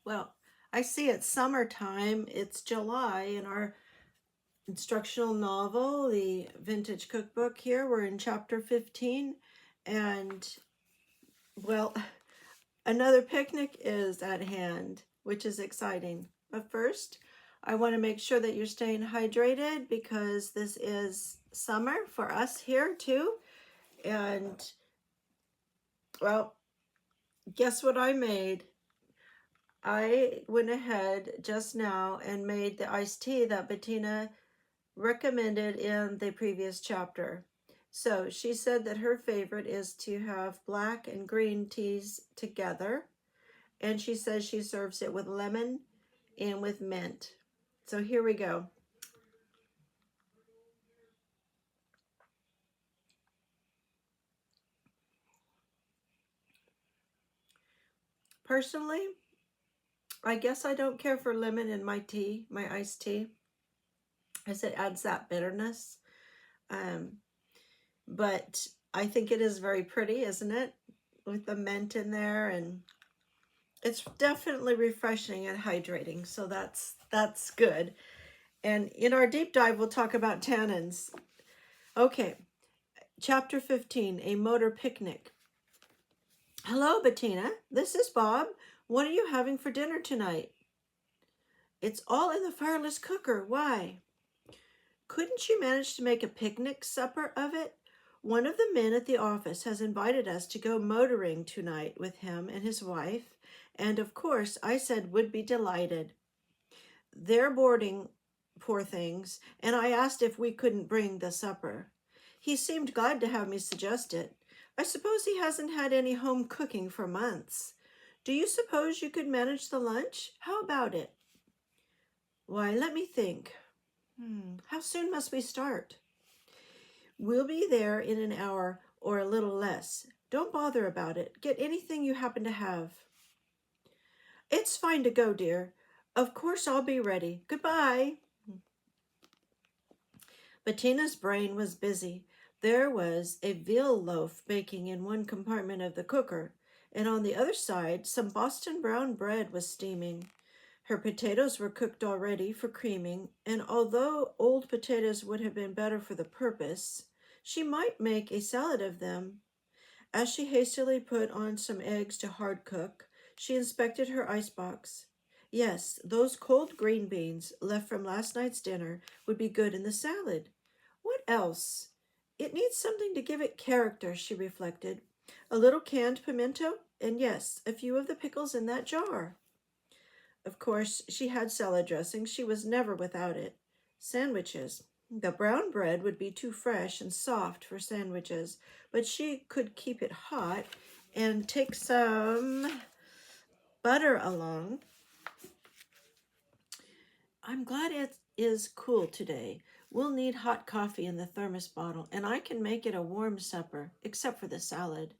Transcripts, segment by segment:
Well, I see it's summertime. It's July in our instructional novel, the vintage cookbook here. We're in chapter 15. And, well, another picnic is at hand, which is exciting. But first, I want to make sure that you're staying hydrated because this is summer for us here too. And, well, guess what I made? I went ahead just now and made the iced tea that Bettina recommended in the previous chapter. So she said that her favorite is to have black and green teas together. And she says she serves it with lemon and with mint. So here we go. Personally, I guess I don't care for lemon in my tea, my iced tea, as it adds that bitterness. Um, but I think it is very pretty, isn't it? With the mint in there, and it's definitely refreshing and hydrating. So that's good. And in our deep dive, we'll talk about tannins. Okay, chapter 15, a motor picnic. Hello, Bettina. This is Bob. What are you having for dinner tonight? It's all in the fireless cooker. Why? Couldn't you manage to make a picnic supper of it? One of the men at the office has invited us to go motoring tonight with him and his wife, and of course I said would be delighted. They're boarding, poor things, and I asked if we couldn't bring the supper. He seemed glad to have me suggest it. I suppose he hasn't had any home cooking for months. Do you suppose you could manage the lunch? How about it? Why, let me think. How soon must we start? We'll be there in an hour or a little less. Don't bother about it. Get anything you happen to have. It's fine to go, dear. Of course I'll be ready. Goodbye. Bettina's brain was busy. There was a veal loaf baking in one compartment of the cooker, and on the other side some Boston brown bread was steaming. Her potatoes were cooked already for creaming, and although old potatoes would have been better for the purpose, she might make a salad of them. As she hastily put on some eggs to hard cook, she inspected her icebox. Yes, those cold green beans left from last night's dinner would be good in the salad. What else? It needs something to give it character, she reflected. A little canned pimento, and yes, a few of the pickles in that jar. Of course, she had salad dressing. She was never without it. Sandwiches. The brown bread would be too fresh and soft for sandwiches, but she could keep it hot and take some butter along. I'm glad it is cool today. We'll need hot coffee in the thermos bottle, and I can make it a warm supper, except for the salad.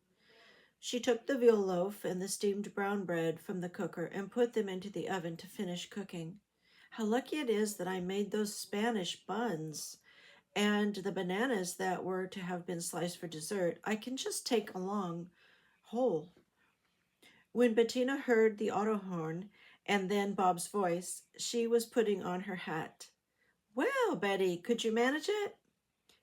She took the veal loaf and the steamed brown bread from the cooker and put them into the oven to finish cooking. How lucky it is that I made those Spanish buns and the bananas that were to have been sliced for dessert. I can just take along whole. When Bettina heard the auto horn and then Bob's voice, she was putting on her hat. Well, Betty, could you manage it?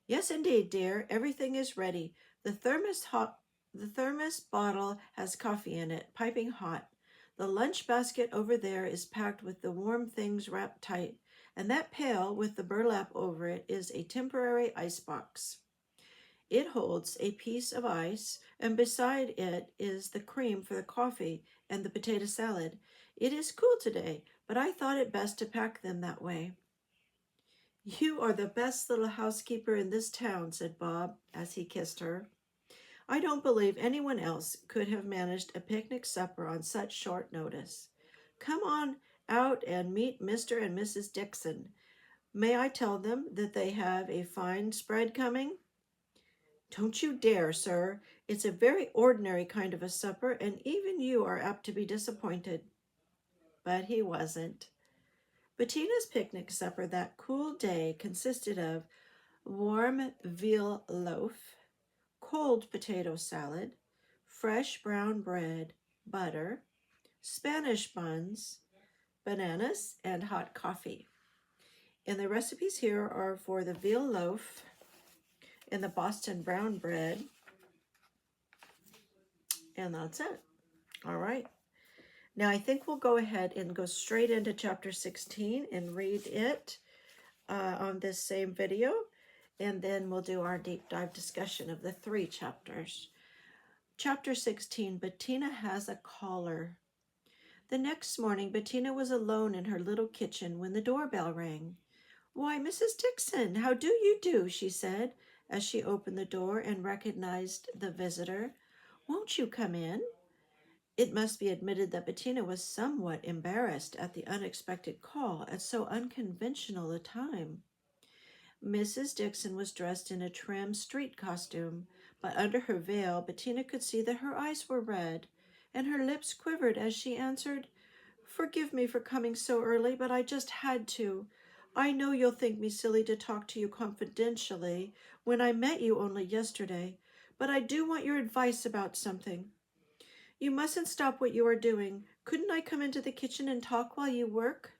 Yes, indeed, dear. Everything is ready. The thermos bottle has coffee in it, piping hot. The lunch basket over there is packed with the warm things wrapped tight, and that pail with the burlap over it is a temporary ice box. It holds a piece of ice, and beside it is the cream for the coffee and the potato salad. It is cool today, but I thought it best to pack them that way. You are the best little housekeeper in this town, said Bob as he kissed her. I don't believe anyone else could have managed a picnic supper on such short notice. Come on out and meet Mr. and Mrs. Dixon. May I tell them that they have a fine spread coming? Don't you dare, sir. It's a very ordinary kind of a supper, and even you are apt to be disappointed. But he wasn't. Bettina's picnic supper that cool day consisted of warm veal loaf, cold potato salad, fresh brown bread, butter, Spanish buns, bananas, and hot coffee. And the recipes here are for the veal loaf and the Boston brown bread. And that's it. All right. Now I think we'll go ahead and go straight into chapter 16 and read it on this same video. And then we'll do our deep dive discussion of the 3 chapters. Chapter 16, Bettina has a caller. The next morning, Bettina was alone in her little kitchen when the doorbell rang. "Why, Mrs. Dixon, how do you do?" she said, as she opened the door and recognized the visitor. "Won't you come in?" It must be admitted that Bettina was somewhat embarrassed at the unexpected call at so unconventional a time. Mrs. Dixon was dressed in a trim street costume, but under her veil Bettina could see that her eyes were red, and her lips quivered as she answered, "Forgive me for coming so early, but I just had to. I know you'll think me silly to talk to you confidentially when I met you only yesterday, but I do want your advice about something. You mustn't stop what you are doing. Couldn't I come into the kitchen and talk while you work?"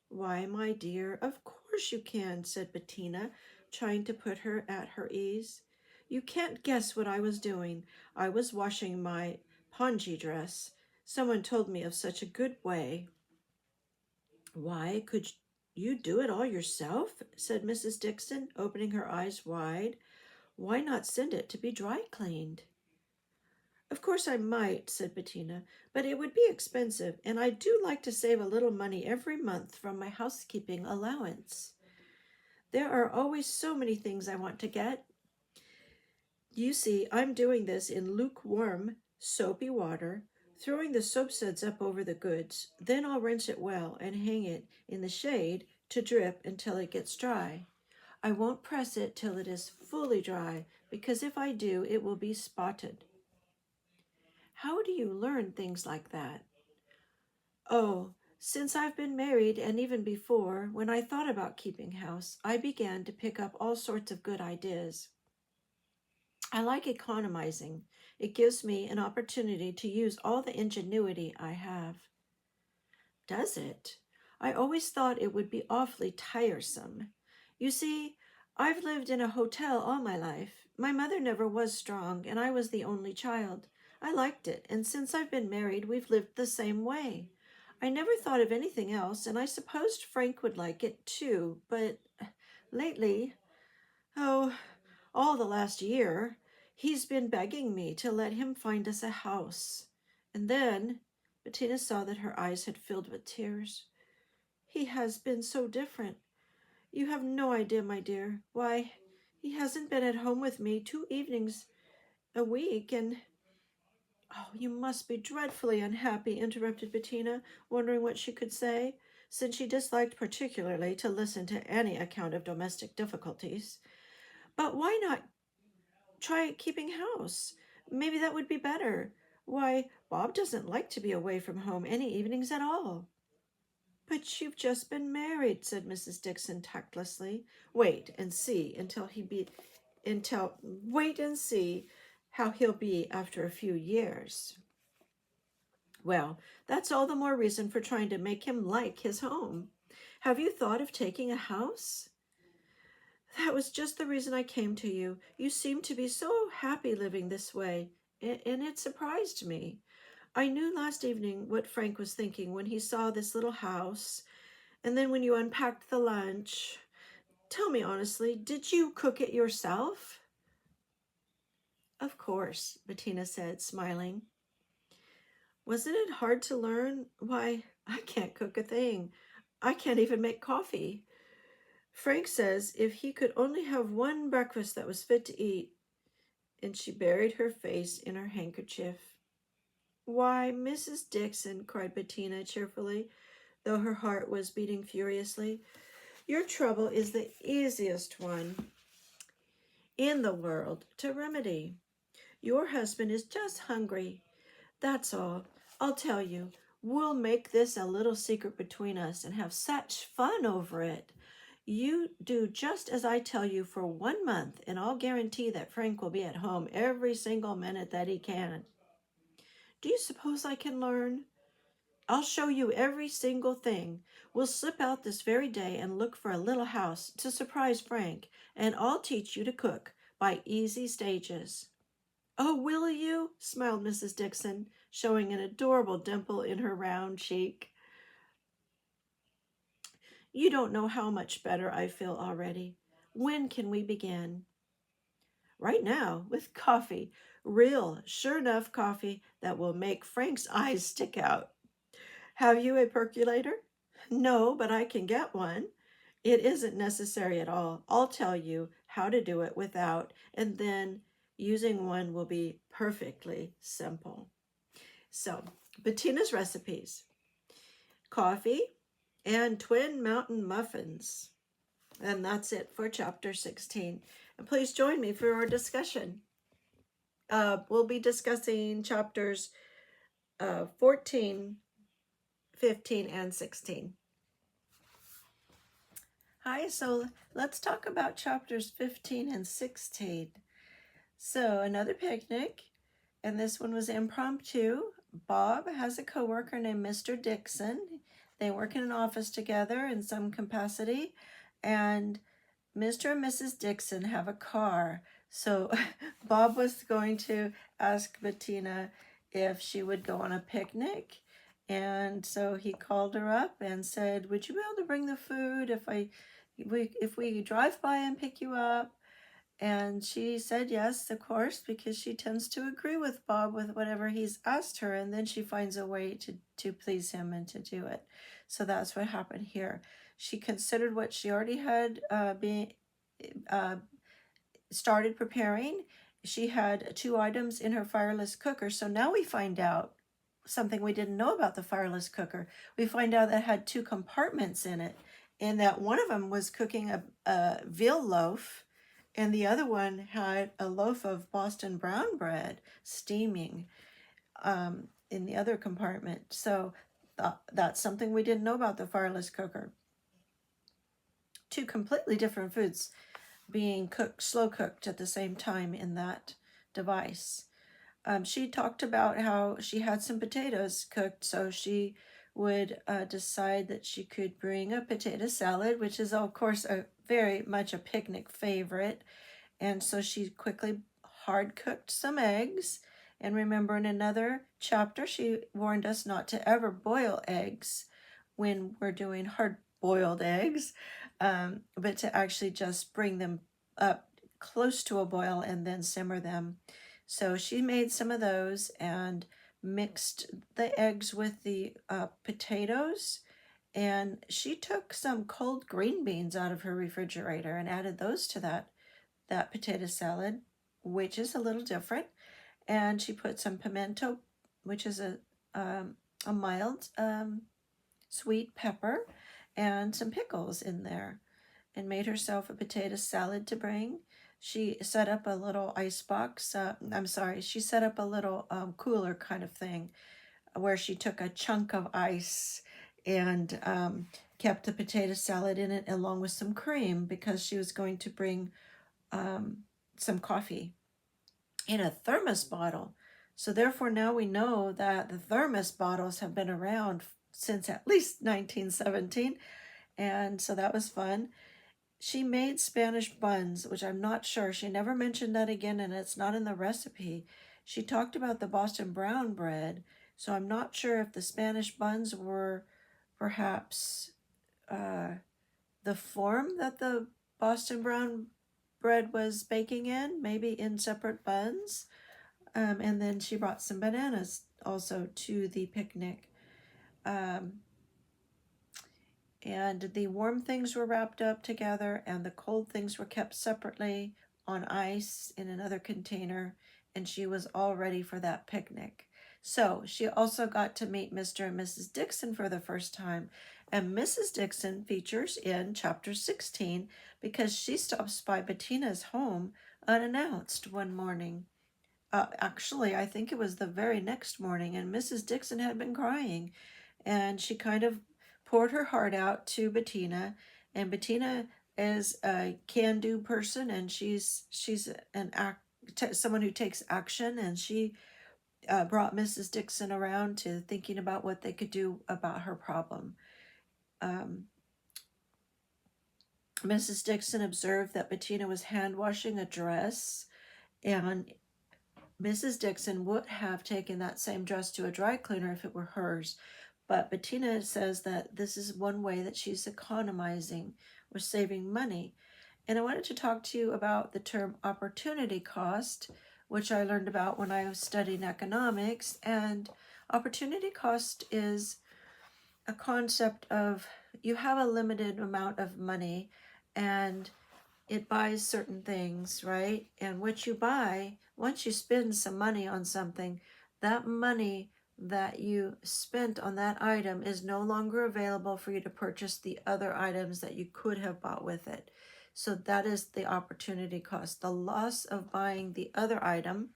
"Why, my dear, of course you can," said Bettina, trying to put her at her ease. "You can't guess what I was doing. I was washing my pongee dress. Someone told me of such a good way." "Why, could you do it all yourself?" said Mrs. Dixon, opening her eyes wide. "Why not send it to be dry cleaned?" "Of course I might," said Bettina, "but it would be expensive, and I do like to save a little money every month from my housekeeping allowance. There are always so many things I want to get. You see, I'm doing this in lukewarm, soapy water, throwing the soap suds up over the goods. Then I'll rinse it well and hang it in the shade to drip until it gets dry. I won't press it till it is fully dry, because if I do, it will be spotted." "How do you learn things like that?" "Oh, since I've been married, and even before, when I thought about keeping house, I began to pick up all sorts of good ideas. I like economizing. It gives me an opportunity to use all the ingenuity I have." "Does it? I always thought it would be awfully tiresome. You see, I've lived in a hotel all my life. My mother never was strong, and I was the only child. I liked it, and since I've been married, we've lived the same way. I never thought of anything else, and I supposed Frank would like it too, but lately, oh, all the last year, he's been begging me to let him find us a house. And then," Bettina saw that her eyes had filled with tears, "he has been so different. You have no idea, my dear. Why, he hasn't been at home with me 2 evenings a week, and—" "Oh, you must be dreadfully unhappy," interrupted Bettina, wondering what she could say, since she disliked particularly to listen to any account of domestic difficulties. "But why not try keeping house? Maybe that would be better. Why, Bob doesn't like to be away from home any evenings at all." "But you've just been married," said Mrs. Dixon tactlessly. Wait and see how he'll be after a few years." "Well, that's all the more reason for trying to make him like his home. Have you thought of taking a house?" "That was just the reason I came to you. You seem to be so happy living this way, and it surprised me. I knew last evening what Frank was thinking when he saw this little house, and then when you unpacked the lunch. Tell me honestly, did you cook it yourself?" "Of course," Bettina said, smiling. "Wasn't it hard to learn? Why, I can't cook a thing. I can't even make coffee. Frank says if he could only have one breakfast that was fit to eat," and she buried her face in her handkerchief. "Why, Mrs. Dixon," cried Bettina cheerfully, though her heart was beating furiously, "your trouble is the easiest one in the world to remedy. Your husband is just hungry. That's all. I'll tell you, we'll make this a little secret between us and have such fun over it. You do just as I tell you for 1 month, and I'll guarantee that Frank will be at home every single minute that he can." "Do you suppose I can learn?" I'll show you every single thing. We'll slip out this very day and look for a little house to surprise Frank, and I'll teach you to cook by easy stages." "Oh, will you?" smiled Mrs. Dixon, showing an adorable dimple in her round cheek. "You don't know how much better I feel already. When can we begin?" "Right now, with coffee. Real, sure enough coffee that will make Frank's eyes stick out." "Have you a percolator?" "No, but I can get one." "It isn't necessary at all. I'll tell you how to do it without, and then using one will be perfectly simple." So, Bettina's recipes: coffee and Twin Mountain muffins. And that's it for chapter 16. And please join me for our discussion. We'll be discussing chapters 14, 15, and 16. Hi, so let's talk about chapters 15 and 16. So, another picnic, and this one was impromptu. Bob has a coworker named Mr. Dixon. They work in an office together in some capacity, and Mr. and Mrs. Dixon have a car. So Bob was going to ask Bettina if she would go on a picnic. And so he called her up and said, "Would you be able to bring the food if we drive by and pick you up?" And she said yes, of course, because she tends to agree with Bob with whatever he's asked her, and then she finds a way to please him and to do it. So that's what happened here. She considered what she already had uh, started preparing. She had 2 items in her fireless cooker. So now we find out something we didn't know about the fireless cooker. We find out that it had 2 compartments in it, and that one of them was cooking a veal loaf, and the other one had a loaf of Boston brown bread steaming in the other compartment. So that's something we didn't know about the fireless cooker. 2 completely different foods being cooked, slow cooked at the same time in that device. She talked about how she had some potatoes cooked, so she would decide that she could bring a potato salad, which is, of course, a very much a picnic favorite. And so she quickly hard cooked some eggs. And remember, in another chapter, she warned us not to ever boil eggs when we're doing hard boiled eggs, but to actually just bring them up close to a boil and then simmer them. So she made some of those and mixed the eggs with the potatoes. And she took some cold green beans out of her refrigerator and added those to that potato salad, which is a little different. And she put some pimento, which is a mild sweet pepper, and some pickles in there, and made herself a potato salad to bring. She set up a little ice box. She set up a little cooler kind of thing where she took a chunk of ice and kept the potato salad in it along with some cream, because she was going to bring some coffee in a thermos bottle. So therefore now we know that the thermos bottles have been around since at least 1917, and so that was fun. She made Spanish buns, which I'm not sure. She never mentioned that again, and it's not in the recipe. She talked about the Boston brown bread, so I'm not sure if the Spanish buns were perhaps the form that the Boston brown bread was baking in, maybe in separate buns. And then she brought some bananas also to the picnic. And the warm things were wrapped up together, and the cold things were kept separately on ice in another container, and she was all ready for that picnic. So she also got to meet Mr. and Mrs. Dixon for the first time, and Mrs. Dixon features in chapter 16 because she stops by Bettina's home unannounced one morning. Actually, I think it was the very next morning, and Mrs. Dixon had been crying, and she kind of poured her heart out to Bettina. And Bettina is a can-do person, and she's someone who takes action, and she brought Mrs. Dixon around to thinking about what they could do about her problem. Mrs. Dixon observed that Bettina was hand washing a dress, and Mrs. Dixon would have taken that same dress to a dry cleaner if it were hers. But Bettina says that this is one way that she's economizing or saving money. And I wanted to talk to you about the term opportunity cost, which I learned about when I was studying economics. And opportunity cost is a concept of you have a limited amount of money and it buys certain things, right? And what you buy, once you spend some money on something, that money that you spent on that item is no longer available for you to purchase the other items that you could have bought with it. So that is the opportunity cost. The loss of buying the other item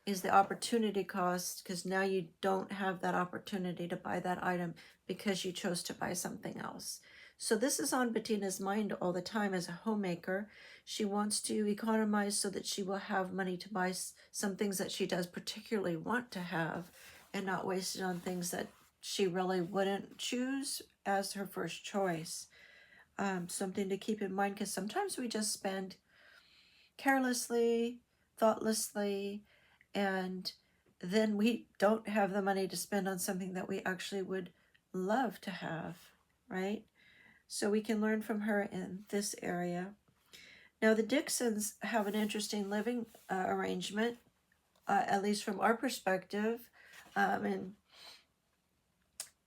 is the opportunity cost, because now you don't have that opportunity to buy that item because you chose to buy something else. So this is on Bettina's mind all the time as a homemaker. She wants to economize so that she will have money to buy some things that she does particularly want to have and not waste it on things that she really wouldn't choose as her first choice. Something to keep in mind, because sometimes we just spend carelessly, thoughtlessly, and then we don't have the money to spend on something that we actually would love to have, right? So we can learn from her in this area. Now, the Dixons have an interesting living arrangement, at least from our perspective. And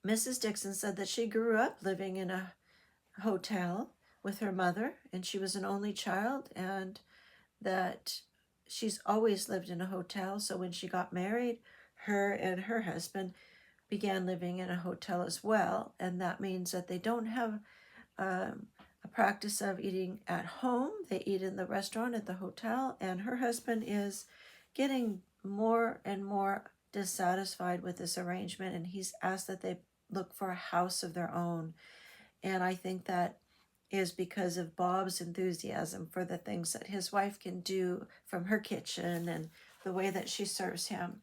Mrs. Dixon said that she grew up living in a hotel with her mother, and she was an only child, and that she's always lived in a hotel. So when she got married, her and her husband began living in a hotel as well. And that means that they don't have a practice of eating at home. They eat in the restaurant at the hotel. And her husband is getting more and more dissatisfied with this arrangement. And he's asked that they look for a house of their own. And I think that is because of Bob's enthusiasm for the things that his wife can do from her kitchen and the way that she serves him.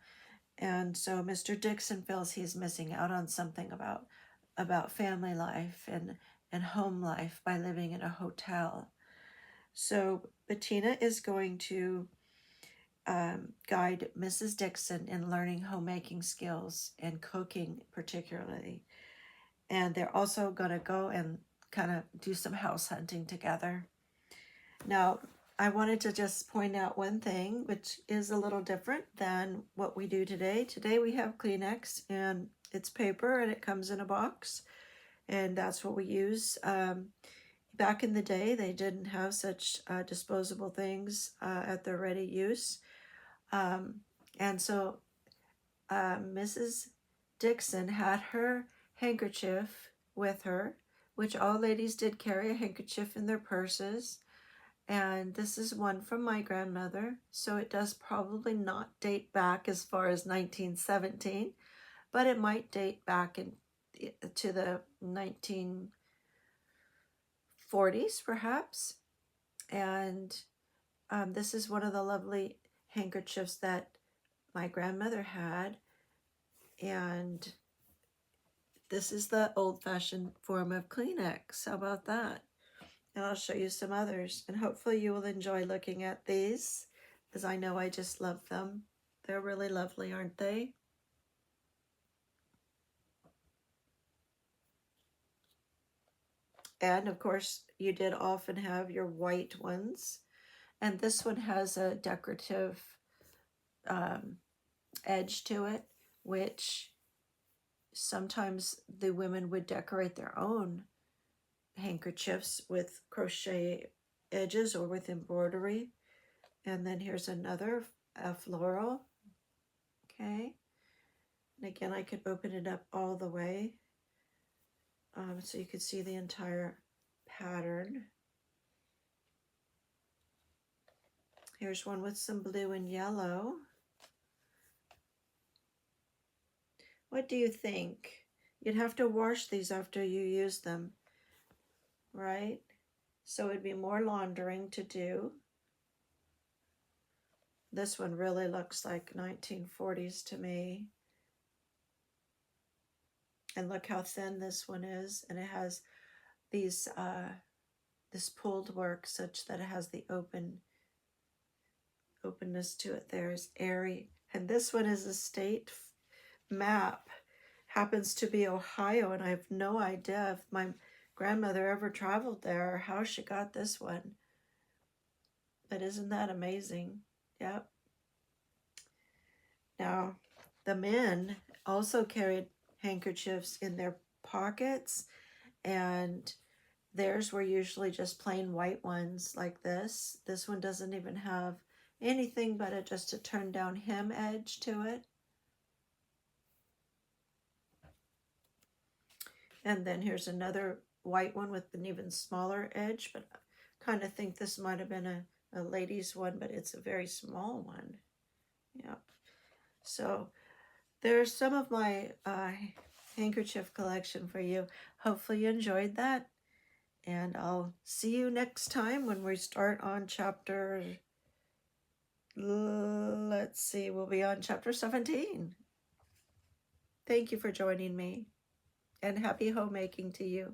And so Mr. Dixon feels he's missing out on something about family life and home life by living in a hotel. So Bettina is going to guide Mrs. Dixon in learning homemaking skills and cooking particularly. And they're also going to go and kind of do some house hunting together. Now, I wanted to just point out one thing, which is a little different than what we do today. Today we have Kleenex, and it's paper, and it comes in a box, and that's what we use. Back in the day, they didn't have such disposable things at their ready use. And so Mrs. Dixon had her handkerchief with her, which all ladies did carry a handkerchief in their purses. And this is one from my grandmother, so it does probably not date back as far as 1917, but it might date back to the 1940s perhaps. And this is one of the lovely handkerchiefs that my grandmother had. And this is the old-fashioned form of Kleenex. How about that? And I'll show you some others. And hopefully you will enjoy looking at these, as I know I just love them. They're really lovely, aren't they? And of course, you did often have your white ones. And this one has a decorative edge to it, which sometimes the women would decorate their own handkerchiefs with crochet edges or with embroidery. And then here's another, a floral. Okay. And again, I could open it up all the way so you could see the entire pattern. Here's one with some blue and yellow. What do you think? You'd have to wash these after you use them, right? So it'd be more laundering to do. This one really looks like 1940s to me. And look how thin this one is. And it has these this pulled work such that it has the openness to it. There's airy. And this one is a state map. Happens to be Ohio, and I have no idea if my grandmother ever traveled there or how she got this one. But isn't that amazing? Yep. Now, the men also carried handkerchiefs in their pockets, and theirs were usually just plain white ones like this. This one doesn't even have anything but just a turned down hem edge to it. And then here's another white one with an even smaller edge, but I kind of think this might have been a lady's one, but it's a very small one. Yep. So there's some of my handkerchief collection for you. Hopefully you enjoyed that. And I'll see you next time when we start on chapter, let's see, we'll be on chapter 17. Thank you for joining me, and happy homemaking to you.